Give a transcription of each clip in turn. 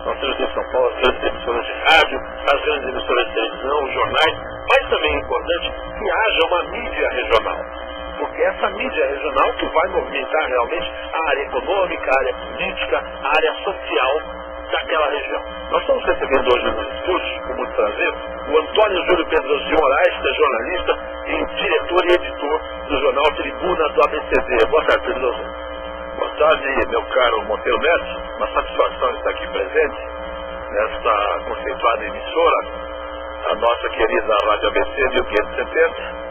Nós temos em São Paulo as grandes emissoras de rádio, as grandes emissoras de televisão, os jornais, mas também é importante que haja uma mídia regional. Porque essa mídia regional que vai movimentar realmente a área econômica, a área política, a área social daquela região. Nós estamos recebendo hoje nos estúdios, com muito prazer, o Antônio Júlio Pedroso de Moraes, que é jornalista e diretor e editor do jornal Tribuna do ABCD. Boa tarde, Pedroso. Boa tarde, meu caro Monteiro Neto. Uma satisfação estar aqui presente nesta conceituada emissora, a nossa querida Rádio ABC 1570.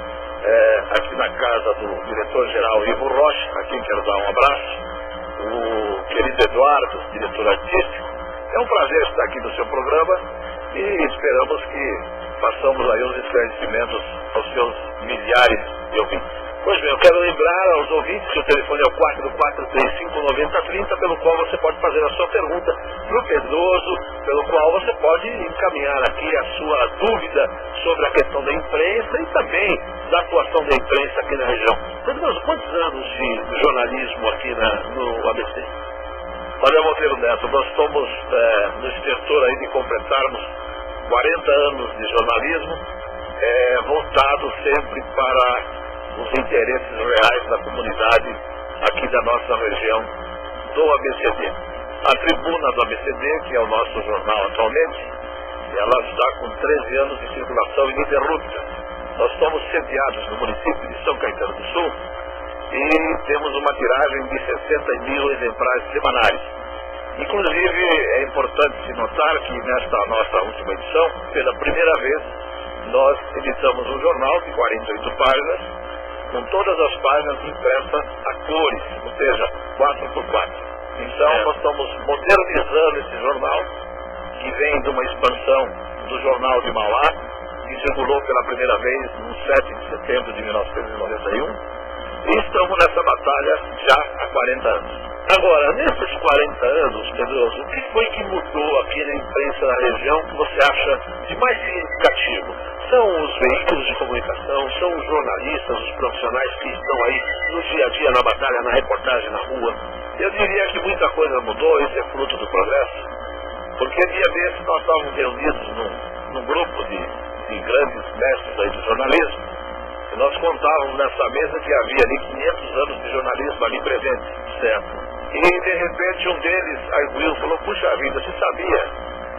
Aqui na casa do diretor-geral Ivo Rocha, a quem quero dar um abraço, o querido Eduardo, diretor artístico. É um prazer estar aqui no seu programa e esperamos que façamos aí os esclarecimentos aos seus milhares de ouvintes. Pois bem, eu quero lembrar aos ouvintes que o telefone é o 4435-9030, pelo qual você pode fazer a sua pergunta para o Pedroso, pelo qual você pode encaminhar aqui a sua dúvida sobre a questão da imprensa e também da atuação da imprensa aqui na região. Pedroso, quantos anos de jornalismo aqui no ABC? Olha, Monteiro Neto, nós estamos no estertor aí de completarmos 40 anos de jornalismo, voltado sempre para os interesses reais da comunidade aqui da nossa região do ABCD. A Tribuna do ABCD, que é o nosso jornal atualmente, ela está com 13 anos de circulação ininterrupta. Nós estamos sediados no município de São Caetano do Sul e temos uma tiragem de 60 mil exemplares semanais. Inclusive, é importante se notar que nesta nossa última edição, pela primeira vez, nós editamos um jornal de 48 páginas, com todas as páginas impressas a cores, ou seja, 4x4. Então, nós estamos modernizando esse jornal, que vem de uma expansão do Jornal de Mauá, que circulou pela primeira vez no 7 de setembro de 1991, e estamos nessa batalha já há 40 anos. Agora, nesses 40 anos, Pedroso, o que foi que mudou aqui na imprensa da região que você acha de mais significativo? São os veículos de comunicação, são os jornalistas, os profissionais que estão aí no dia a dia, na batalha, na reportagem, na rua? Eu diria que muita coisa mudou, isso é fruto do progresso, porque dia desse nós estávamos reunidos num grupo de grandes mestres aí do jornalismo, e nós contávamos nessa mesa que havia ali 500 anos de jornalismo ali presente, certo? E de repente um deles arguiu, falou, puxa vida, você sabia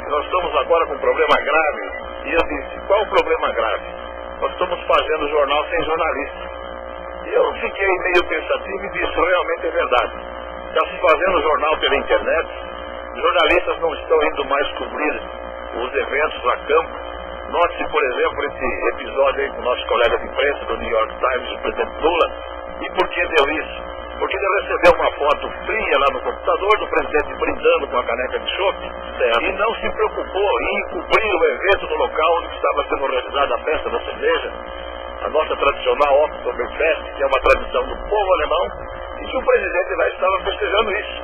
que nós estamos agora com um problema grave? E eu disse, qual o problema grave? Nós estamos fazendo jornal sem jornalista. E eu fiquei meio pensativo e disse, realmente é verdade. Está se fazendo jornal pela internet, jornalistas não estão indo mais cobrir os eventos a campo. Note, por exemplo, esse episódio aí com o nosso colega de imprensa do New York Times, o presidente Lula. E por que deu isso? Porque ele recebeu uma foto fria lá no computador do presidente brindando com a caneca de chope e não se preocupou em cobrir o evento no local onde estava sendo realizada a festa da cerveja, a nossa tradicional Oktoberfest, que é uma tradição do povo alemão, e que o presidente lá estava festejando isso.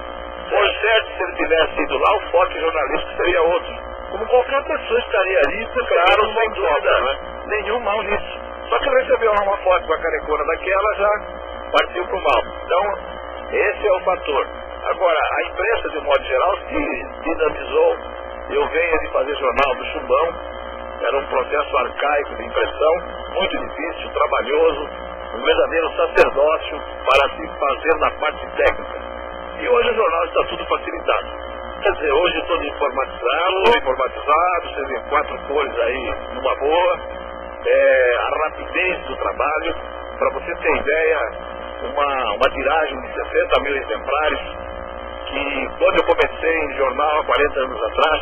Por certo, se ele tivesse ido lá, o foco jornalístico seria outro. Como qualquer pessoa estaria ali, claro, sem dúvida, né? Nenhum mal nisso. Só que ele recebeu lá uma foto com a carecona daquela, já partiu para o mal. Então, esse é o fator. Agora, a imprensa, de modo geral, se dinamizou. Eu venho de fazer jornal do Chumbão, era um processo arcaico de impressão, muito difícil, trabalhoso, um verdadeiro sacerdócio para se fazer na parte técnica. E hoje o jornal está tudo facilitado. Quer dizer, hoje todo informatizado, você vê 4 cores aí numa boa, a rapidez do trabalho, para você ter ideia, uma tiragem de 60 mil exemplares, que quando eu comecei em jornal há 40 anos atrás,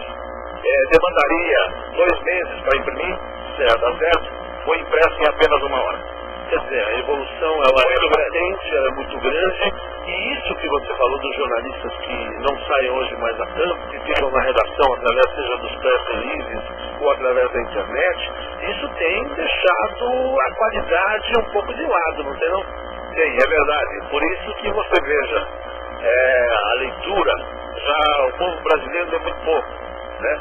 demandaria 2 meses para imprimir, certo? Foi impresso em apenas 1 hora. Quer dizer, a evolução ela é latente, ela é muito grande, e isso que você falou dos jornalistas que não saem hoje mais a campo, que ficam na redação através, seja dos press releases ou através da internet, isso tem deixado a qualidade um pouco de lado, não tem não? Sim, é verdade. Por isso que você veja, a leitura, já o povo brasileiro lê muito pouco, né?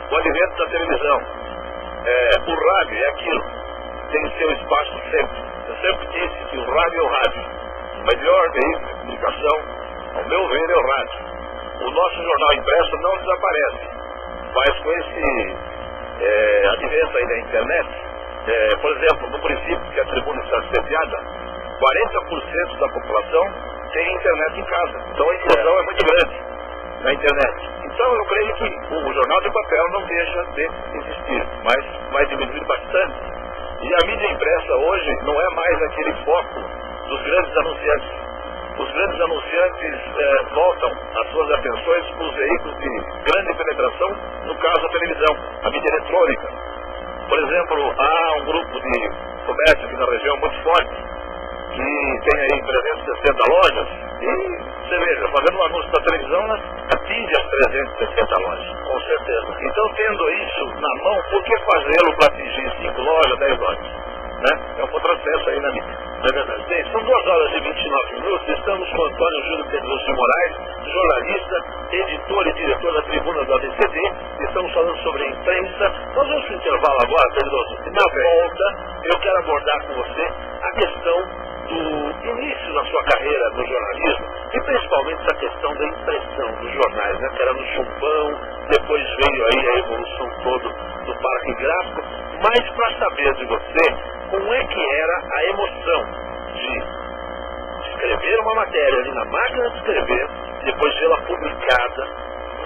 O advento da televisão, o rádio é aquilo. Tem seu espaço sempre. Eu sempre disse que o rádio é o rádio. O melhor veículo de comunicação, ao meu ver, é o rádio. o nosso jornal impresso não desaparece, mas com esse advento aí da internet, por exemplo, no município que a tribuna está sediada, 40% da população tem internet em casa. Então a inclusão é muito grande na internet. Então eu creio que o jornal de papel não deixa de existir, mas vai diminuir bastante. E a mídia impressa hoje não é mais aquele foco dos grandes anunciantes. Os grandes anunciantes voltam as suas atenções para os veículos de grande penetração, no caso a televisão, a mídia eletrônica. Por exemplo, há um grupo de comércio aqui na região muito forte, que tem aí 360 lojas, e você veja, fazendo um anúncio da televisão, né, atinge as 360 lojas. Com certeza. Então, tendo isso na mão, por que fazê-lo para atingir 5 lojas, 10 lojas? Né? É um contrassenso aí na mídia. É verdade. Bem, são 2 horas e 29 minutos, estamos com Antônio Júlio Pedroso de Moraes, jornalista, editor e diretor da Tribuna do ABCD, estamos falando sobre a imprensa. Nós vamos para o intervalo agora, Pedroso, e na volta eu quero abordar com você a questão do início da sua carreira no jornalismo e principalmente essa questão da impressão dos jornais, né? Que era no chumbão, depois veio aí a evolução toda do parque gráfico, mas para saber de você, como é que era a emoção de escrever uma matéria ali na máquina de escrever, depois vê-la publicada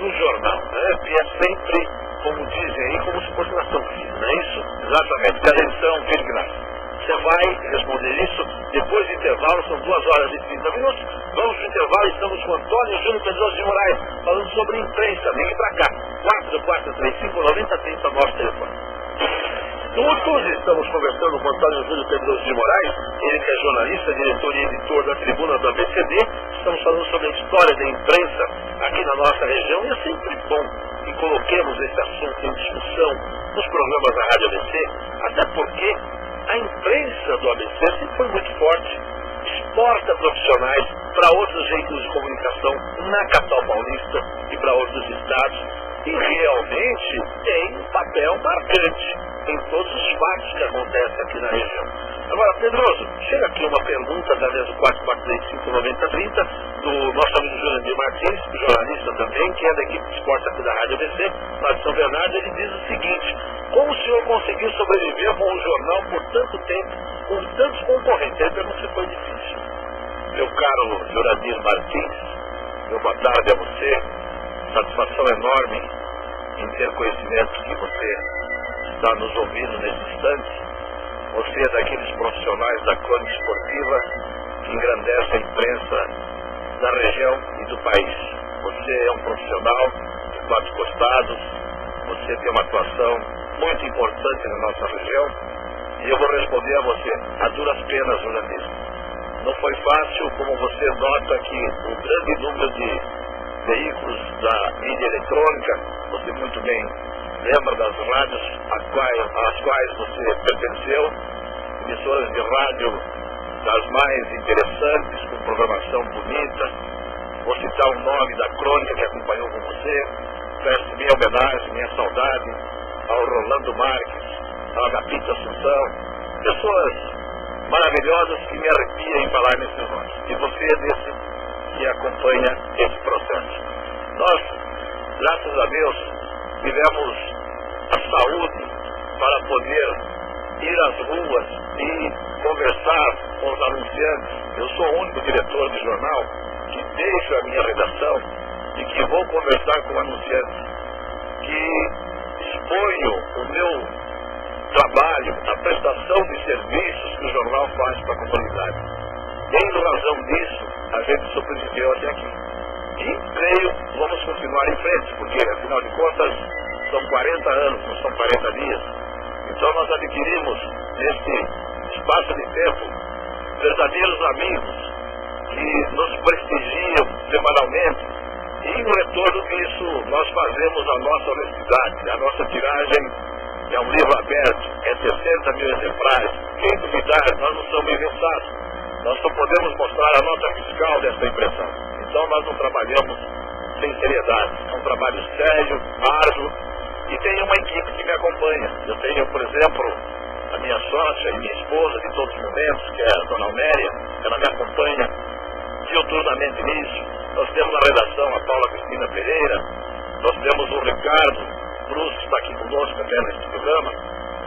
no jornal, né? E é sempre, como dizem aí, como se fosse na São Filho, não é isso? Exatamente, cada edição Filho. Você vai responder isso depois do intervalo, são 2 horas e 30 minutos. Vamos para o intervalo, estamos com Antônio Júlio Pedroso de Moraes, falando sobre imprensa. Vem para cá, 4435-9030, nosso telefone. Juntos estamos conversando com Antônio Júlio Pedroso de Moraes, ele que é jornalista, diretor e editor da Tribuna do ABCD. Estamos falando sobre a história da imprensa aqui na nossa região, e é sempre bom que coloquemos esse assunto em discussão nos programas da Rádio ABC, até porque a imprensa do ABC sempre foi muito forte, exporta profissionais para outros veículos de comunicação na capital paulista e para outros estados, e realmente tem um papel marcante em todos os fatos que acontecem aqui na região. Agora, Pedroso, chega aqui uma pergunta através do 4435-9030 do nosso amigo Jurandir Martins, jornalista também, que é da equipe de esportes aqui da Rádio ABC, lá de São Bernardo. Ele diz o seguinte: como o senhor conseguiu sobreviver com o jornal por tanto tempo, com tantos concorrentes? Ele pergunta se foi difícil. Meu caro Jurandir Martins, meu boa tarde a você, satisfação enorme em ter conhecimento que você está nos ouvindo nesse instante. Você é daqueles profissionais da crônica esportiva que engrandece a imprensa da região e do país. Você é um profissional de 4 costados, você tem uma atuação muito importante na nossa região, e eu vou responder a você, a duras penas, jornalismo. Não foi fácil, como você nota que o grande número de veículos da mídia eletrônica, você muito bem lembra das rádios às quais você pertenceu, emissoras de rádio das mais interessantes, com programação bonita. Vou citar o nome da crônica que acompanhou com você, peço minha homenagem, minha saudade ao Rolando Marques, ao Agapito Assunção, pessoas maravilhosas que me arrepiam em falar nesses nomes. E você é desse que acompanha esse processo. Nós, graças a Deus, tivemos a saúde para poder ir às ruas e conversar com os anunciantes. Eu sou o único diretor de jornal que deixo a minha redação e que vou conversar com anunciantes, que exponho o meu trabalho, a prestação de serviços que o jornal faz para a comunidade. Em razão disso, a gente sobreviveu até aqui. E creio que vamos continuar em frente, porque afinal de contas são 40 anos, não são 40 dias. Então nós adquirimos neste espaço de tempo verdadeiros amigos que nos prestigiam semanalmente, e em retorno disso nós fazemos a nossa honestidade. A nossa tiragem é um livro aberto, é 60 mil exemplares. Quem duvidar, nós não somos inventados. Nós só podemos mostrar a nota fiscal dessa impressão. Então nós não trabalhamos sem seriedade. É um trabalho sério, árduo, e tenho uma equipe que me acompanha. Eu tenho, por exemplo, a minha sócia e minha esposa de todos os momentos, que é a dona Alméria. Ela me acompanha diuturnamente nisso. nós temos na redação a Paula Cristina Pereira, nós temos o Ricardo Cruz, que está aqui conosco até neste programa.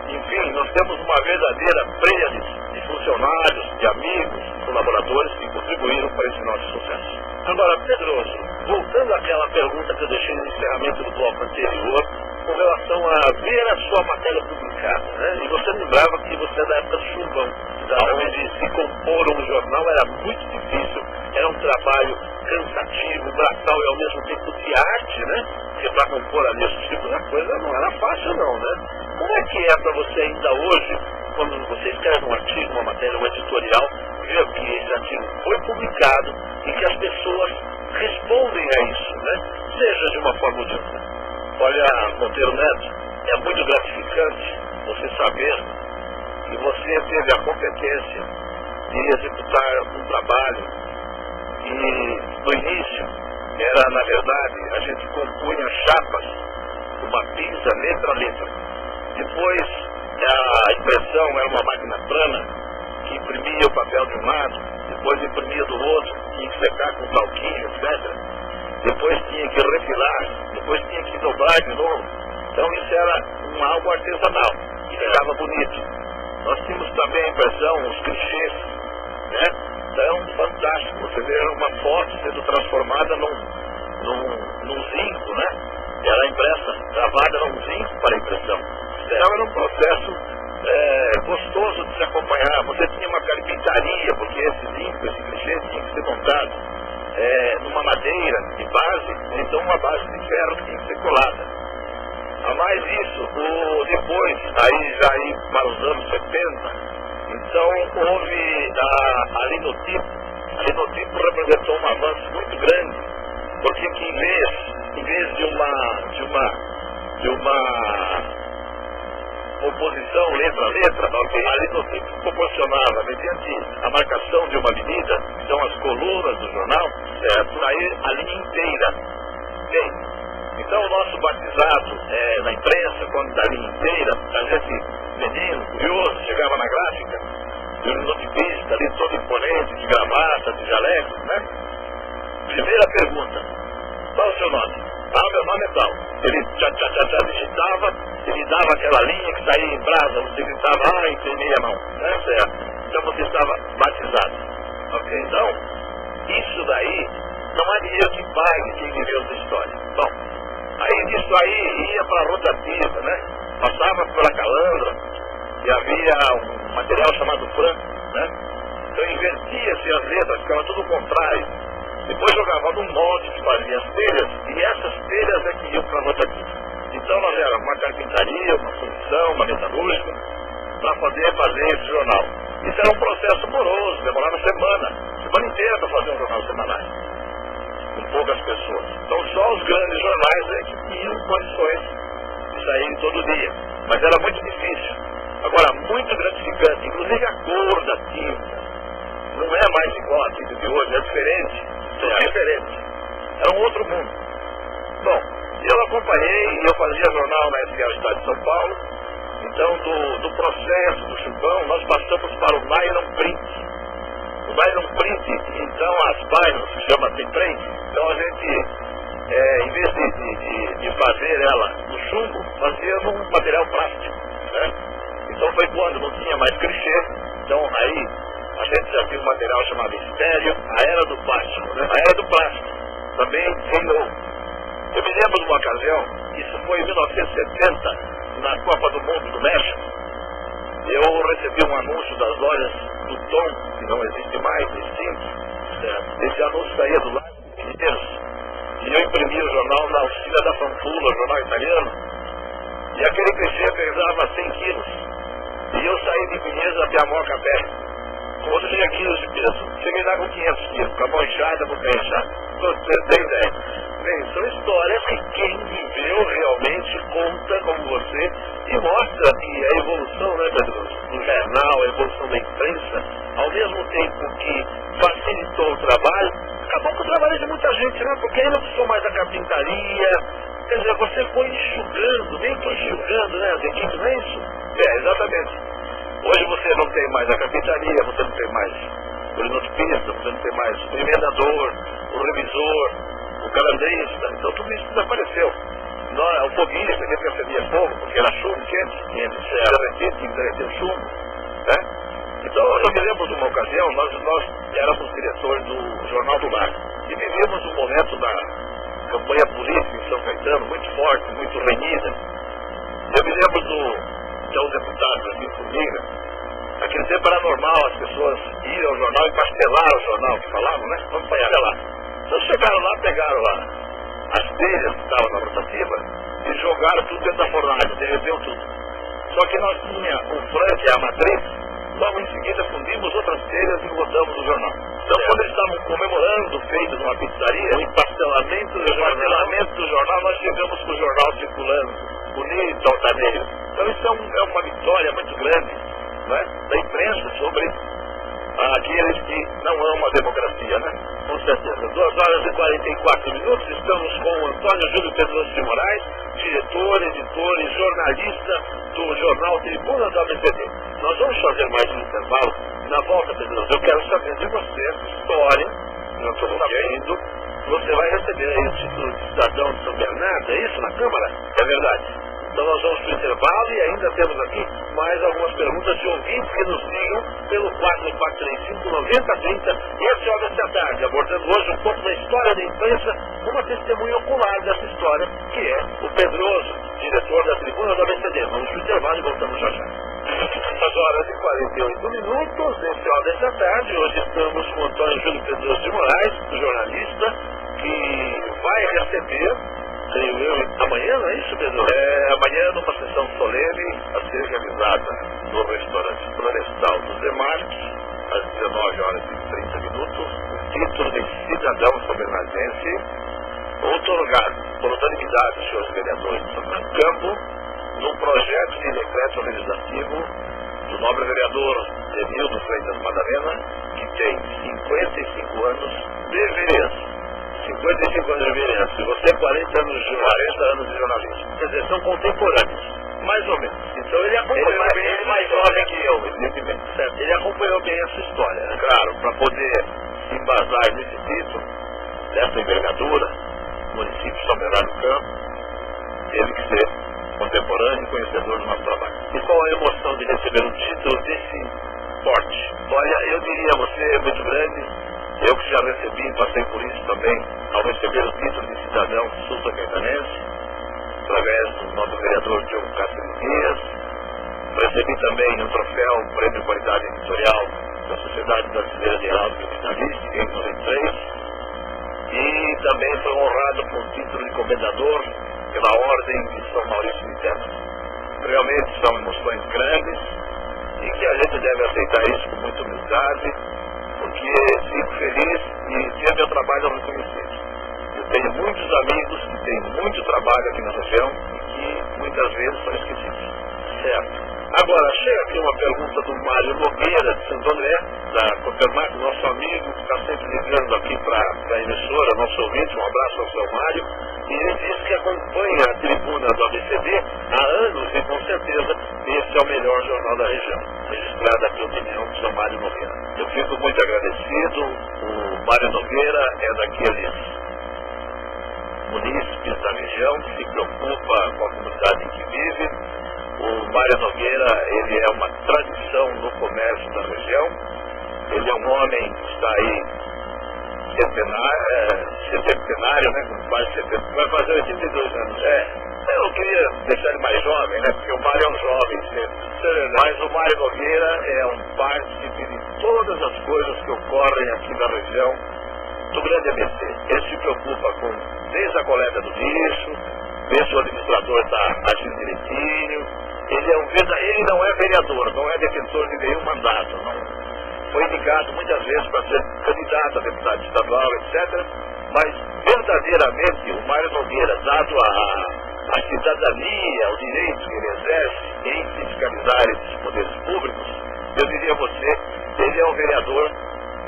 Enfim, nós temos uma verdadeira tríade de funcionários, de amigos, colaboradores que contribuíram para esse nosso sucesso. Agora, Pedroso, voltando àquela pergunta que eu deixei no encerramento do bloco anterior, com relação a ver a sua matéria publicada, né? E você lembrava que você é da época do Chumbão, onde se compor um jornal era muito difícil, era um trabalho cansativo, braçal e ao mesmo tempo de arte, né? Porque para compor ali esse tipo de coisa não era fácil não, né? Como é que é para você ainda hoje, quando você escreve um artigo, uma matéria, um editorial, ver que esse artigo foi publicado e que as pessoas respondem a isso, né? Seja de uma forma ou de outra. Olha, Monteiro Neto, é muito gratificante você saber que você teve a competência de executar um trabalho e no início era, na verdade, a gente compunha chapas, uma pizza letra a letra. Depois a impressão era uma máquina plana que imprimia o papel de um lado, depois imprimia do outro, tinha que secar com talquinho, etc. Depois tinha que refilar, depois tinha que dobrar de novo. Então isso era algo artesanal, que ficava bonito. Nós tínhamos também a impressão, os clichês, né? Então, fantástico, você vê uma foto sendo transformada num zinco, né? Ela impressa, gravada num zinco para impressão. Então era um processo gostoso de se acompanhar. Você tinha uma carpintaria, porque esse zinco, esse clichê tinha que ser montado numa madeira de base, então uma base de ferro que tinha que ser colada. A mais isso, depois, aí já aí para os anos 70, então houve a linotipo. A linotipo representou um avanço muito grande, porque que em vez de uma composição letra a letra, a linotipo proporcionava, mediante a marcação de uma avenida, então as colunas do jornal, por aí a linha inteira. Bem, então o nosso batizado na imprensa, quando da linha inteira, a gente, menino, curioso, chegava na gráfica, e o linotipista ali todo imponente, de gravata, de jaleco, né? Primeira pergunta, qual é o seu nome? Meu nome é tal. Ele digitava, ele dava aquela linha que saía em brasa, você gritava, imprimi a mão, né? Certo. Então você estava batizado. Ok, então, isso daí não há dinheiro que pague quem viveu essa história. Bom, aí disso aí ia para a rotativa, né? Passava pela calandra e havia um material chamado franco, né? Então invertia-se as letras, ficava tudo contrário. Depois jogava num molde que fazia as telhas, e essas telhas é que iam para a rotativa. Então nós éramos uma carpintaria, uma fundição, uma metalúrgica, para poder fazer esse jornal. Isso era um processo moroso, demorava semana inteira para fazer um jornal semanal, com poucas pessoas. Então só os grandes jornais que tinham condições de sair todo dia. Mas era muito difícil. Agora, muito gratificante, inclusive a cor da tinta. Não é mais igual a tinta de hoje, é diferente. É diferente. Era um outro mundo. Bom, eu acompanhei e eu fazia jornal na SGA Estado de São Paulo. Então, do processo do Chumbão, nós passamos para o nylon print. O nylon print, então, as páginas, que se chama template, então a gente, em vez de fazer ela no chumbo, fazia num material plástico, né? Então foi quando não tinha mais clichê, então aí a gente já tinha um material chamado estéreo, a era do plástico, né? A era do plástico também reinou. Eu me lembro de uma ocasião, isso foi em 1970, na Copa do Mundo do México, eu recebi um anúncio das lojas do Tom, que não existe mais, extinto. Esse anúncio saía do lado de Pinheiros, e eu imprimi o jornal na oficina da Fanfula, jornal italiano, e aquele clichê pesava 100 quilos, e eu saí de Pinheiros até a Moca a pé, com 100 quilos de peso. Cheguei lá com 500 quilos, com a mão inchada, com o pé inchado. Você tem ideia? Bem, são histórias que quem viveu realmente conta como você e mostra que a evolução, né, do jornal, a evolução da imprensa, ao mesmo tempo que facilitou o trabalho, acabou com o trabalho de muita gente, né? Porque aí não precisou mais da carpintaria. Quer dizer, você foi enxugando, bem que enxugando, né, as equipes, não é isso? Exatamente. Hoje você não tem mais a carpintaria, você não tem mais o linotipista, você não tem mais o emendador, o revisor, o calandrista, então tudo isso desapareceu. O foguista que recebia fogo, porque era chumbo quente, tinha que derreter o chumbo, né? Então, eu me lembro de uma ocasião, nós éramos diretores do Jornal do Lar, e vivíamos um momento da campanha política em São Caetano, muito forte, muito renhida. Eu me lembro de um deputado aqui comigo, naquele tempo era normal as pessoas irem ao jornal e pastelar o jornal, que falavam, né? Vamos lá. Então chegaram lá, pegaram as telhas que estavam na rotativa e jogaram tudo dentro da fornalha, derreteu tudo. Só que nós tínhamos o flanque, a matriz. Logo em seguida fundimos outras telhas e botamos o jornal. Então quando eles estavam comemorando o feito de uma pizzaria, o empastelamento do jornal, nós chegamos com o jornal circulando, bonito, altaneiro. Então isso é uma vitória muito grande, né, da imprensa sobre aqueles que não amam a democracia, né? Com certeza. 2h44, estamos com o Antônio Júlio Pedroso de Moraes, diretor, editor e jornalista do jornal Tribuna do ABCD. Nós vamos fazer mais um intervalo. Na volta, Pedroso, eu quero saber de você, história, não estou sabendo, você vai receber aí o título de cidadão de São Bernardo, é isso, na Câmara? É verdade. Então nós vamos para o intervalo e ainda temos aqui mais algumas perguntas de ouvintes que nos ligam pelo 4435-9030 e esse é o Dessa Tarde, abordando hoje um pouco da história da imprensa, uma testemunha ocular dessa história, que é o Pedroso, diretor da Tribuna do ABCD. Vamos para o intervalo e voltamos já já. 2h48, esse é o Dessa Tarde. Hoje estamos com o Antônio Júlio Pedroso de Moraes, jornalista, que vai receber, creio eu, amanhã, não é isso, Pedro? Amanhã, numa sessão solene a ser realizada no restaurante Florestal dos Demarques, às 19h30, o título de cidadão são-bernardense, outorgado por unanimidade dos senhores vereadores de São Campo, num projeto de decreto legislativo do nobre vereador Emildo Freitas Madalena, que tem 55 anos de vereança. 55 anos de vereança, e você 40 anos de jornalismo. Quer dizer, são contemporâneos, mais ou menos. Então ele acompanhou bem, ele mais jovem que eu, evidentemente, certo? Ele acompanhou bem essa história, né? Claro, para poder se embasar nesse título, dessa envergadura, o município de São Bernardo do Campo teve que ser contemporâneo e conhecedor do nosso trabalho. E qual a emoção de receber um título desse porte? Olha, eu diria a você, é muito grande. Eu que já recebi, passei por isso também, ao receber o título de cidadão sul-caetanense, através do nosso vereador Diogo Castro Dias. Recebi também um troféu, um prêmio qualidade editorial da Sociedade Brasileira de Heráldica e Jornalística, em 93. E também foi honrado com o título de comendador pela Ordem de São Maurício de Terra. Realmente são emoções grandes e que a gente deve aceitar isso com muita humildade, porque fico feliz e ter meu trabalho reconhecido. Eu tenho muitos amigos que têm muito trabalho aqui na região e que muitas vezes são esquecidos. Certo. Agora, chega aqui uma pergunta do Mário Nogueira, de Santo André, da Copermac, nosso amigo, que está sempre ligando aqui para a emissora, nosso ouvinte. Um abraço ao seu Mário. E ele diz que acompanha a Tribuna do ABCD há anos e, com certeza, esse é o melhor jornal da região. Registrada aqui a opinião do seu Mário Nogueira. Eu fico muito agradecido. O Mário Nogueira é daqueles munícipes da região que se preocupa com a comunidade em que vive. O Mário Nogueira, ele é uma tradição no comércio da região. Ele é um homem que está aí centenário, né? Vai fazer 82 anos. Eu queria deixar ele mais jovem, né? Porque o Mário é um jovem sempre. Mas o Mário Nogueira é um partícipe de todas as coisas que ocorrem aqui na região do Grande ABC. Ele se preocupa com desde a coleta do lixo, ver se o administrador está agindo direitinho. Ele não é vereador, não é detentor de nenhum mandato, não. Foi indicado muitas vezes para ser candidato a deputado estadual, etc. Mas verdadeiramente o Mário Nogueira, dado a cidadania, o direito que ele exerce em fiscalizar esses poderes públicos, eu diria a você, ele é um vereador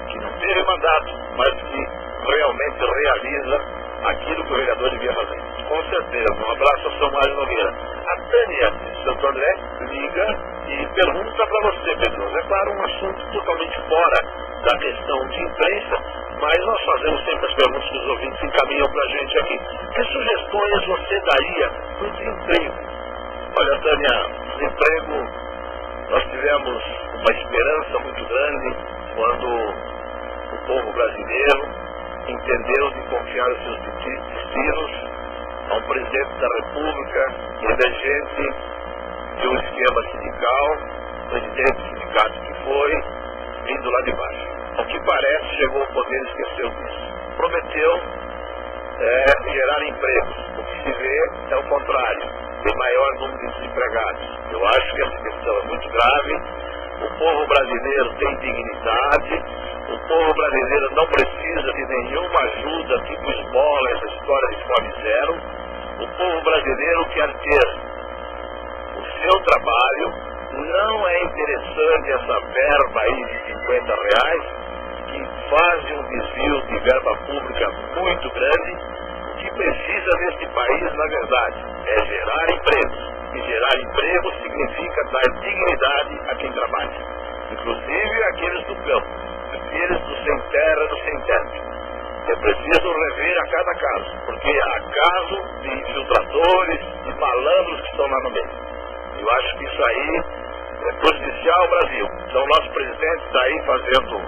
que não teve mandato, mas que realmente realiza aquilo que o vereador devia fazer. Com certeza. Um abraço ao seu Mário Nogueira. A Tânia de Santo André liga e pergunta para você, Pedro. É claro, um assunto totalmente fora da questão de imprensa, mas nós fazemos sempre as perguntas que os ouvintes encaminham para a gente aqui. Que sugestões você daria para o desemprego? Olha, Tânia, desemprego, nós tivemos uma esperança muito grande quando o povo brasileiro entendeu de confiar os seus destinos a um presidente da República emergente de um esquema sindical, presidente do sindicato que foi, vindo lá de baixo. Ao que parece, chegou ao poder e esqueceu disso. Prometeu gerar empregos. O que se vê é o contrário. Tem maior número de desempregados. Eu acho que essa questão é muito grave. O povo brasileiro tem dignidade. O povo brasileiro não precisa de nenhuma ajuda, tipo esmola, essa história de fome zero. O povo brasileiro quer ter o seu trabalho. Não é interessante essa verba aí de R$50 que faz um desvio de verba pública muito grande. O que precisa neste país, na verdade, é gerar empregos. E gerar emprego significa dar dignidade a quem trabalha, inclusive aqueles do campo, aqueles do sem terra, do sem teto. É preciso rever a cada caso, porque há caso de infiltradores, de malandros que estão lá no meio. Eu acho que isso aí é prejudicial ao Brasil. Então, nosso presidente está aí fazendo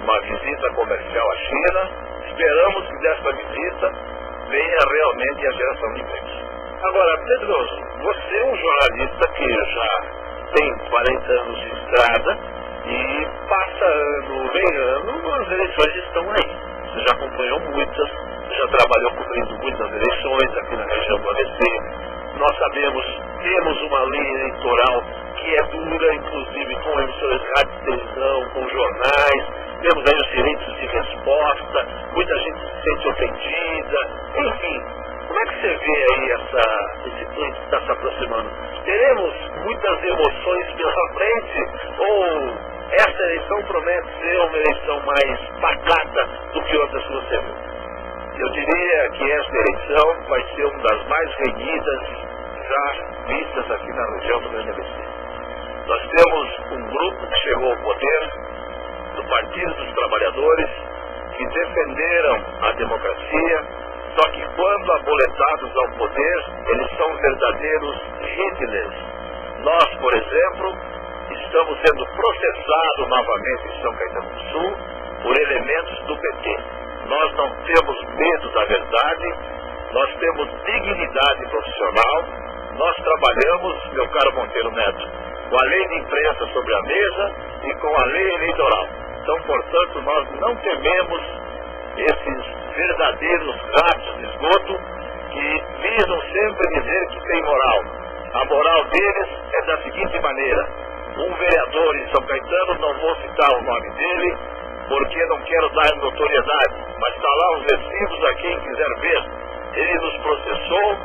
uma visita comercial à China. Esperamos que desta visita venha realmente a geração de empregos. Agora, Pedroso, você é um jornalista que já tem 40 anos de estrada e passa ano, vem ano, as eleições estão aí. Você já acompanhou muitas, já trabalhou cobrindo muitas eleições aqui na região do ABC. Nós sabemos, temos uma lei eleitoral que é dura, inclusive com emissoras de rádio e televisão, com jornais, temos aí os direitos de resposta, muita gente se sente ofendida, enfim. Como é que você vê aí esse pleito que está se aproximando? Teremos muitas emoções pela frente ou essa eleição promete ser uma eleição mais pacata do que outras que você viu? Eu diria que esta eleição vai ser uma das mais renhidas já vistas aqui na região do Grande ABC. Nós temos um grupo que chegou ao poder, do Partido dos Trabalhadores, que defenderam a democracia, só que quando aboletados ao poder, eles são verdadeiros Hitlers. Nós, por exemplo, estamos sendo processados novamente em São Caetano do Sul por elementos do PT. Nós não temos medo da verdade, nós temos dignidade profissional, nós trabalhamos, meu caro Monteiro Neto, com a lei de imprensa sobre a mesa e com a lei eleitoral. Então, portanto, nós não tememos esses verdadeiros ratos de esgoto que visam sempre dizer que tem moral. A moral deles é da seguinte maneira: um vereador em São Caetano, não vou citar o nome dele, porque não quero dar notoriedade, mas está lá os recibos a quem quiser ver. Ele nos processou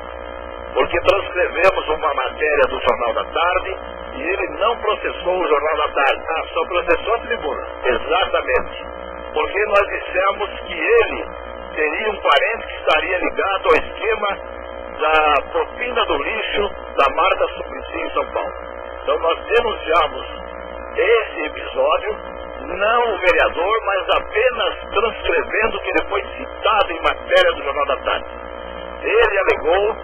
porque transcrevemos uma matéria do Jornal da Tarde e ele não processou o Jornal da Tarde. Só processou a tribuna. Exatamente. Porque nós dissemos que ele teria um parente que estaria ligado ao esquema da propina do lixo da Marta Suplicy em São Paulo. Então nós denunciamos esse episódio, não o vereador, mas apenas transcrevendo o que ele foi citado em matéria do Jornal da Tarde. Ele alegou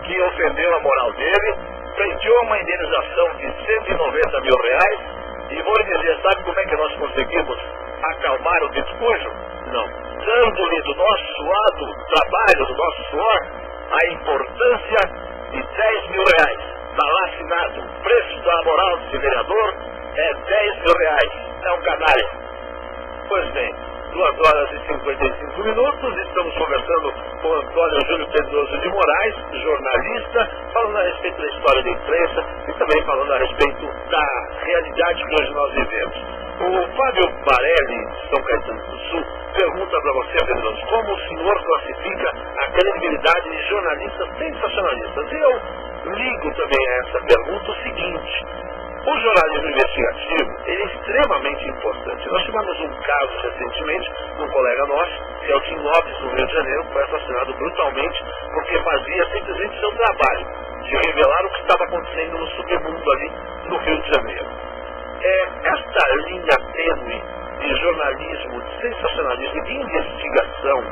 que ofendeu a moral dele, pleiteou uma indenização de R$190 mil, e vou lhe dizer, sabe como é que nós conseguimos acalmar o despojo? Não. Dando-lhe do nosso suado trabalho, do nosso suor, a importância de R$10 mil. Está lá assinado. O preço da moral desse vereador é R$10 mil. É um canalha. Pois bem, 2h55, estamos conversando com Antônio Júlio Pedroso de Moraes, jornalista, falando a respeito da história da imprensa e também falando a respeito da realidade que hoje nós vivemos. O Fábio Barelli, de São Caetano do Sul, pergunta para você, Pedroso, como o senhor classifica a credibilidade de jornalistas sensacionalistas? E eu ligo também a essa pergunta o seguinte: o jornalismo investigativo ele é extremamente importante. Nós tivemos um caso recentemente de um colega nosso, Celso Lopes, no Rio de Janeiro, que foi assassinado brutalmente porque fazia simplesmente seu trabalho de revelar o que estava acontecendo no submundo ali no Rio de Janeiro. Esta linha tênue de jornalismo, de sensacionalismo, de investigação,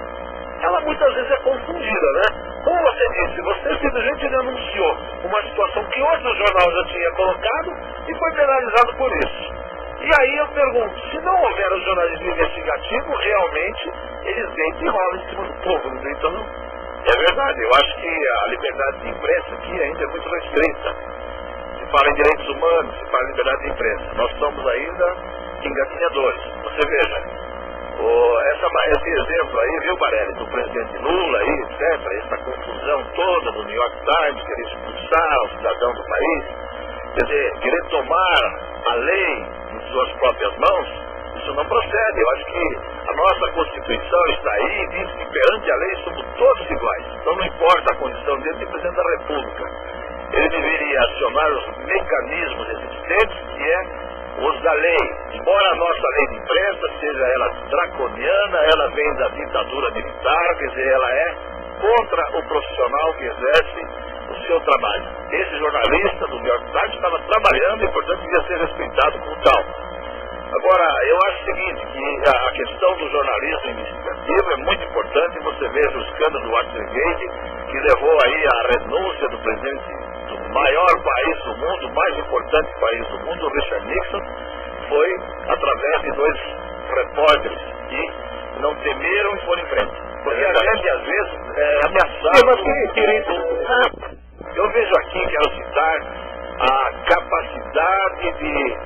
ela muitas vezes é confundida, né? Como você disse, você simplesmente denunciou uma situação que outro jornal já tinha colocado e foi penalizado por isso. E aí eu pergunto, se não houver o jornalismo investigativo, realmente eles deitam e rolam em cima do povo, não deitam não? É verdade, eu acho que a liberdade de imprensa aqui ainda é muito restrita. Se fala em direitos humanos, se fala em liberdade de imprensa. Nós somos ainda engatinhadores. Você veja, esse exemplo aí, viu, Barelli, do presidente Lula aí, etc., essa confusão toda do New York Times, querer expulsar o cidadão do país, quer dizer, querer tomar a lei em suas próprias mãos, isso não procede. Eu acho que a nossa Constituição está aí e diz que perante a lei somos todos iguais. Então não importa a condição dele de presidente da República. Ele deveria acionar os mecanismos existentes, que é os da lei. Embora a nossa lei de imprensa seja ela draconiana, ela vem da ditadura militar, quer dizer, ela é contra o profissional que exerce o seu trabalho. Esse jornalista do New York Times estava trabalhando e, portanto, devia ser respeitado como tal. Agora, eu acho o seguinte, que a questão do jornalismo investigativo é muito importante. Você veja o escândalo do Watergate, que levou aí à renúncia do presidente do maior país do mundo, o mais importante país do mundo, o Richard Nixon, foi através de dois repórteres que não temeram e foram em frente. Porque a gente, às vezes, é ameaçado. Eu vejo aqui, quero citar, a capacidade de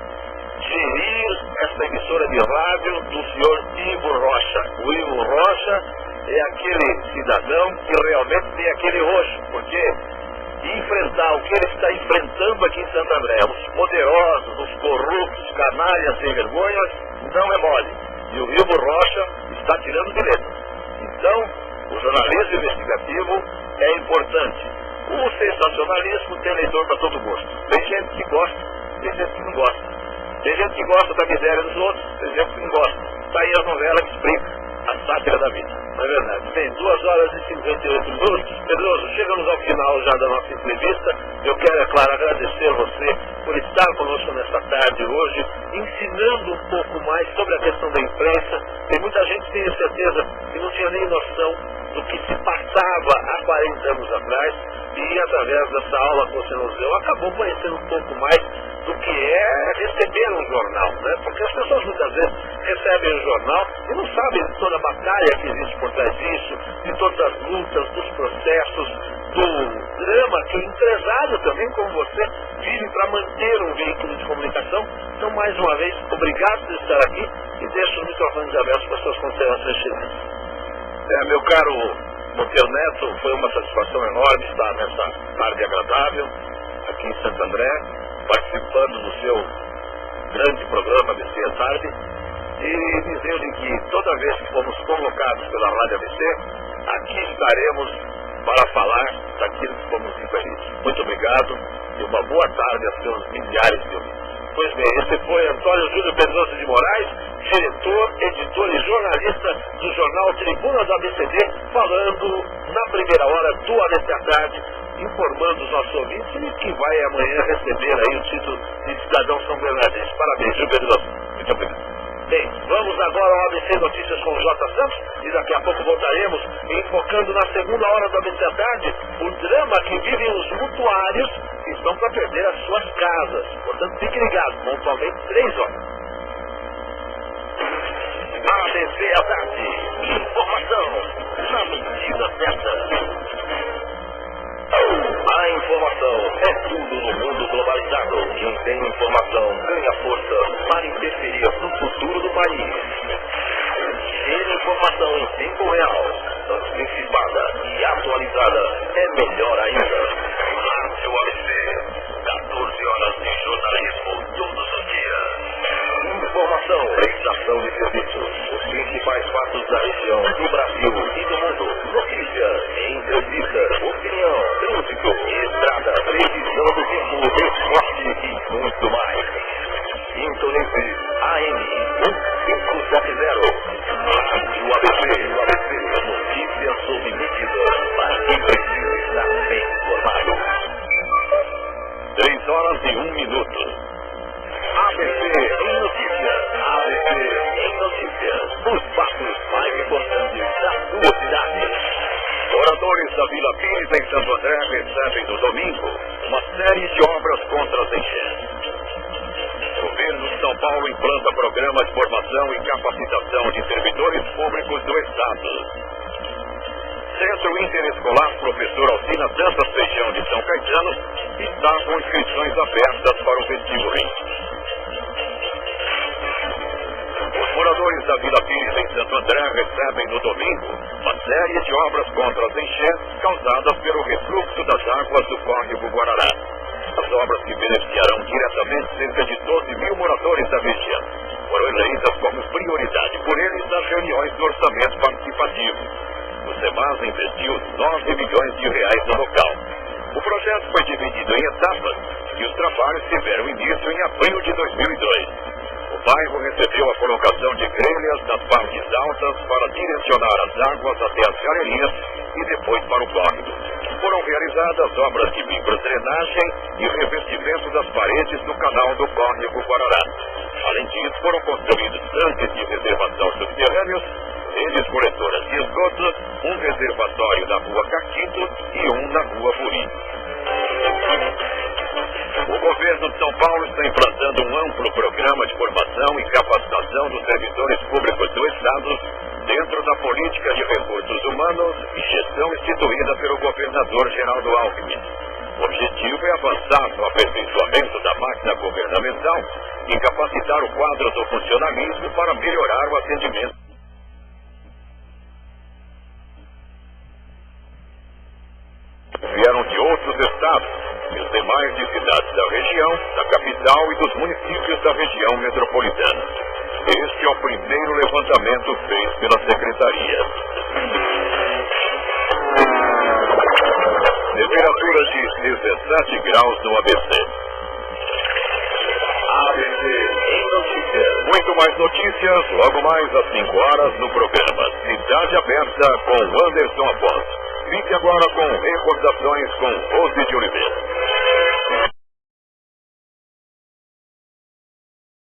gerir essa emissora de rádio do senhor Ivo Rocha. O Ivo Rocha é aquele cidadão que realmente tem aquele roxo, porque enfrentar o que ele está enfrentando aqui em Santo André, os poderosos, os corruptos, canalhas sem vergonhas, não é mole. E o Ivo Rocha está tirando de letra. Então, o jornalismo investigativo é importante. O sensacionalismo tem leitor para todo gosto. Tem gente que gosta, tem gente que não gosta. Tem gente que gosta da miséria dos outros, tem gente que não gosta. Está aí a novela que explica a sátira da vida. Não é verdade? Bem, 2 horas e 58 minutos. Pedroso, chegamos ao final já da nossa entrevista. Eu quero, é claro, agradecer você por estar conosco nesta tarde hoje, ensinando um pouco mais sobre a questão da imprensa. Tem muita gente, tenho certeza, que não tinha nem noção do que se passava há 40 anos atrás, e através dessa aula que você nos deu, acabou conhecendo um pouco mais do que é receber um jornal, né? Porque as pessoas muitas vezes recebem um jornal e não sabem de toda a batalha que existe por trás disso, de todas as lutas, dos processos, do drama que o empresário também, como você, vive para manter um veículo de comunicação. Então, mais uma vez, obrigado por estar aqui e deixo os microfones abertos para suas considerações finais. Meu caro Monteiro Neto, foi uma satisfação enorme estar nessa tarde agradável aqui em Santo André, participando do seu grande programa ABC à tarde, e dizer-lhe que toda vez que fomos convocados pela Rádio ABC, aqui estaremos para falar daquilo que fomos infelizes. Muito obrigado e uma boa tarde a seus milhares de ouvintes. Pois bem, esse foi Antônio Júlio Pedroso de Moraes, diretor, editor e jornalista do jornal Tribuna do ABCD, falando na primeira hora do ABC à tarde, informando os nossos ouvintes que vai amanhã receber aí o título de cidadão São Bernardense. Parabéns, Júlio Pedroso. Muito obrigado. Bem, vamos agora ao ABC Notícias com o J. Santos e daqui a pouco voltaremos enfocando na segunda hora do ABC à tarde o drama que vivem os mutuários que estão para perder as suas casas. Portanto, fique ligado, pontualmente 3 horas. ABC à tarde. Informação na medida certa. A informação é tudo no mundo globalizado. Quem tem informação ganha força para interferir no futuro do país. Ter informação em tempo real, antecipada e atualizada é melhor ainda. Rádio ABC, 14 horas de jornalismo todos os dias. Informação, prestação de serviços, os principais fatos da região, do Brasil e do mundo. Notícias, entrevistas, opinião, trânsito, estrada, previsão do tempo, esporte e muito mais. Sintonize AM 1570. Rádio ABC, notícias sob medida para quem precisa estar bem informado. 3 horas e 1 minuto. ABC em notícias. ABC em Moradores da Vila Pires, em Santo André, recebem no domingo uma série de obras contra as enchentes. O governo de São Paulo implanta programa de formação e capacitação de servidores públicos do Estado. Centro Interescolar Professor Alcina Dantas Feijão de São Caetano está com inscrições abertas para o vestibulinho. Os moradores da Vila Pires, em Santo André, recebem no domingo uma série de obras contra as enchentes causadas pelo refluxo das águas do córrego Guarará. As obras que beneficiarão diretamente cerca de 12 mil moradores da região foram eleitas como prioridade por eles nas reuniões do orçamento participativo. O SEMAS investiu 9 milhões de reais no local. O projeto foi dividido em etapas e os trabalhos tiveram início em abril de 2002. O bairro recebeu a colocação de grelhas nas partes altas para direcionar as águas até as galerias e depois para o córrego. Foram realizadas obras de microdrenagem e revestimento das paredes do canal do córrego Guarará. Além disso, foram construídos tanques de reservação subterrâneos, redes coletoras de esgoto, um reservatório na rua Caquito e um na rua Buri. O governo de São Paulo está implantando um amplo programa de formação e capacitação dos servidores públicos do Estado dentro da política de recursos humanos e gestão instituída pelo governador Geraldo Alckmin. O objetivo é avançar no aperfeiçoamento da máquina governamental e capacitar o quadro do funcionalismo para melhorar o atendimento. Vieram de outros estados e os demais de cidades da região, da capital e dos municípios da região metropolitana. Este é o primeiro levantamento feito pela Secretaria. Temperatura de 17 graus no ABC. ABC em notícias. Muito mais notícias, logo mais às 5 horas no programa Cidade Aberta com Anderson Afonso. Fique agora com recordações com Rose de Oliveira.